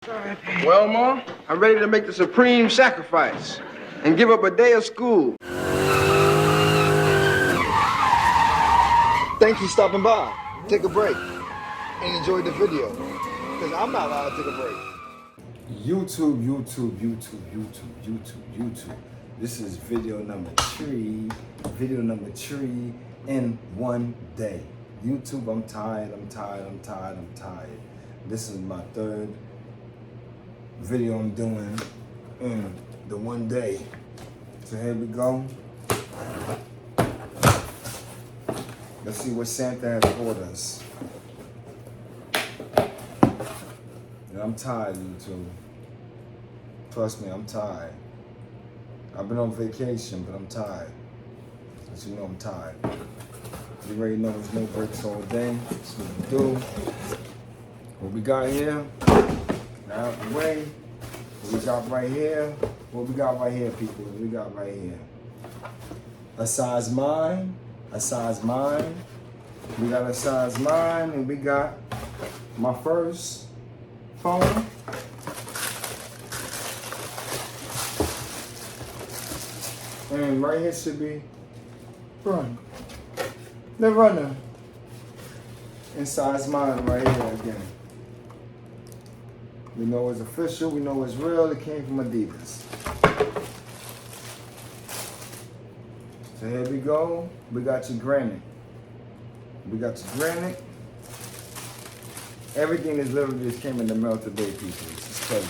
Well, Ma, I'm ready to make the supreme sacrifice and give up a day of school. Thanks for stopping by. Take a break and enjoy the video, because I'm not allowed to take a break. YouTube. This is video number three in one day. YouTube, I'm tired. This is my third video I'm doing in the one day. So here we go. Let's see what Santa has brought us. And I'm tired, YouTube. Trust me, I'm tired. I've been on vacation, but I'm tired. As you know, I'm tired. You already know there's no breaks all day. That's what we do. What we got here, out the way. What we got right here. What we got right here, people. What we got right here. A size mine. We got a size mine, and we got my first phone. And right here should be the runner. And size mine right here again. We know it's official, we know it's real, it came from Adidas. So here we go. We got your granite. Everything is literally just came in the mail today, people. This is crazy.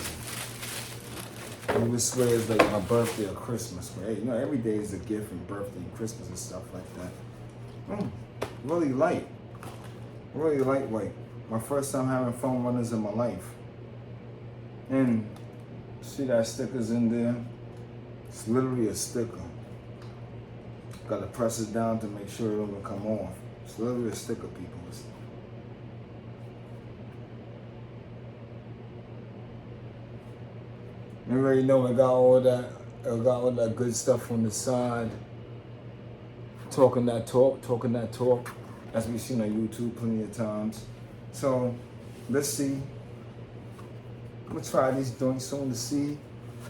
I would swear it's like my birthday or Christmas. Hey, you know, every day is a gift and birthday and Christmas and stuff like that. Really lightweight. My first time having foam runners in my life. And see that stickers in there? It's literally a sticker. Gotta press it down to make sure it don't come off. It's literally a sticker, people. You already know I got all that good stuff on the side. Talking that talk, as we've seen on YouTube plenty of times. So let's see. I'm gonna try these joints soon to see.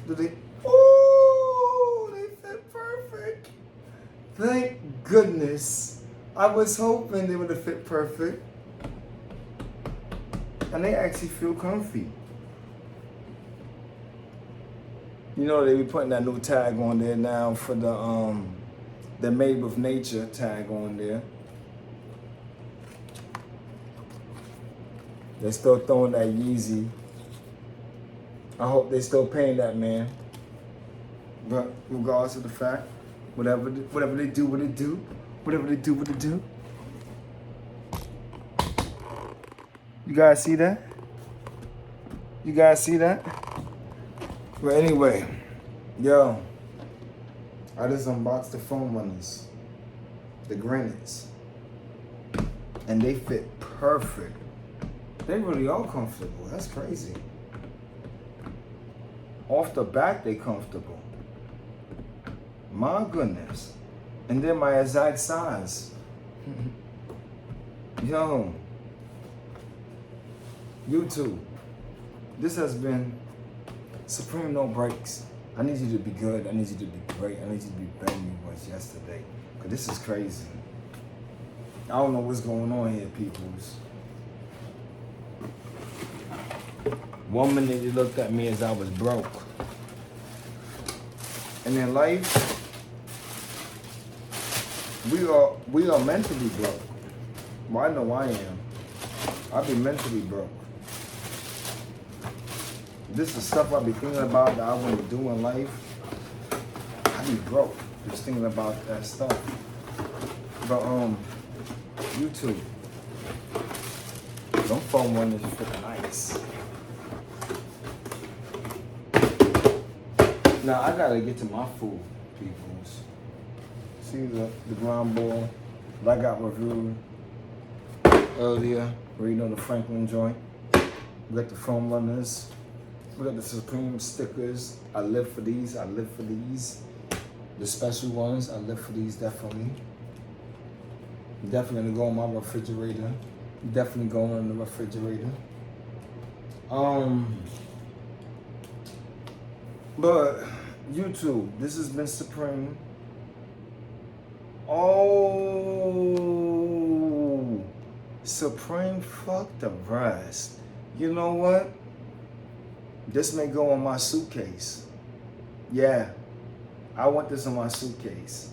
Do they? Oh, they fit perfect. Thank goodness. I was hoping they would have fit perfect. And they actually feel comfy. You know, they be putting that new tag on there now for the Made with Nature tag on there. They're still throwing that Yeezy. I hope they still paying that man. But regardless of the fact, whatever they do, what it do. You guys see that? But anyway, yo, I just unboxed the foam runners, the granites, and they fit perfect. They really are comfortable. That's crazy. Off the back, they comfortable. My goodness. And they're my exact size. Yo, YouTube, this has been Supreme No Breaks. I need you to be good. I need you to be great. I need you to be better than you was yesterday. Because this is crazy. I don't know what's going on here, peoples. One minute you looked at me as I was broke. And in life, we are meant to be broke. Well, I know I am. I'll be mentally broke. This is stuff I be thinking about that I want to do in life. I be broke just thinking about that stuff. But YouTube, don't phone one that's freaking nice. Now I gotta get to my food, peoples. See the ground ball that I got reviewed earlier, where you know the Franklin joint. We got the foam runners. We got the Supreme stickers. I live for these. The special ones, I live for these definitely. Definitely gonna go in my refrigerator. But YouTube, this has been Supreme. Oh, Supreme, fuck the rest. You know what? This may go on my suitcase. Yeah, I want this on my suitcase.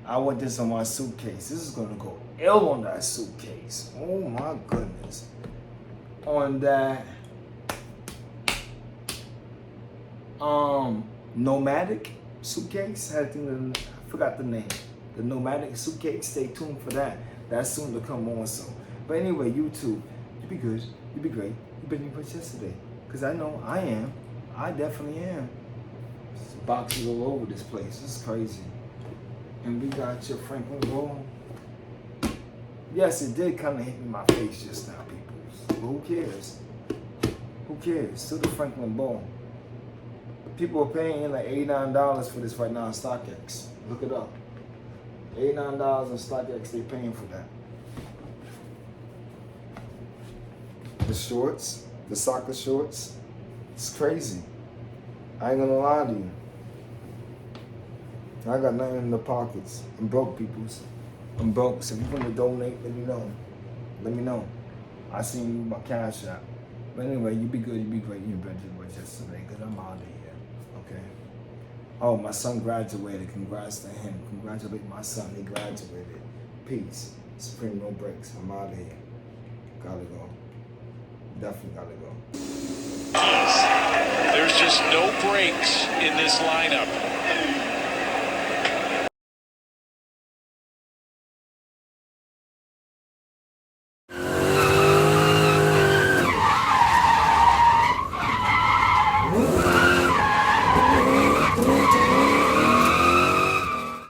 I want this on my suitcase. This is gonna go ill on that suitcase. Oh my goodness. On that nomadic suitcase. I forgot the name. The nomadic suitcase. Stay tuned for that. That's soon to come also. But anyway, YouTube, you be good. You be great. You better than yesterday. Cause I know I am. I definitely am. There's boxes all over this place. This is crazy. And we got your Franklin Bowl. Yes, it did kind of hit me in my face just now, people. But who cares? Who cares? Still the Franklin Bowl. People are paying like $89 for this right now on StockX. Look it up. $89 on StockX, they're paying for that. The shorts, the soccer shorts, it's crazy. I ain't gonna lie to you. I got nothing in the pockets. I'm broke, peoples. I'm broke. So if you want to donate, let me know. Let me know. I seen you my cash app. But anyway, you be good, you be great. You better than yesterday, because I'm out of here. Okay? Oh, my son graduated. Congrats to him. Congratulate my son. He graduated. Peace. Supreme, no breaks. I'm out of here. Gotta go. Definitely gotta go. There's just no breaks in this lineup.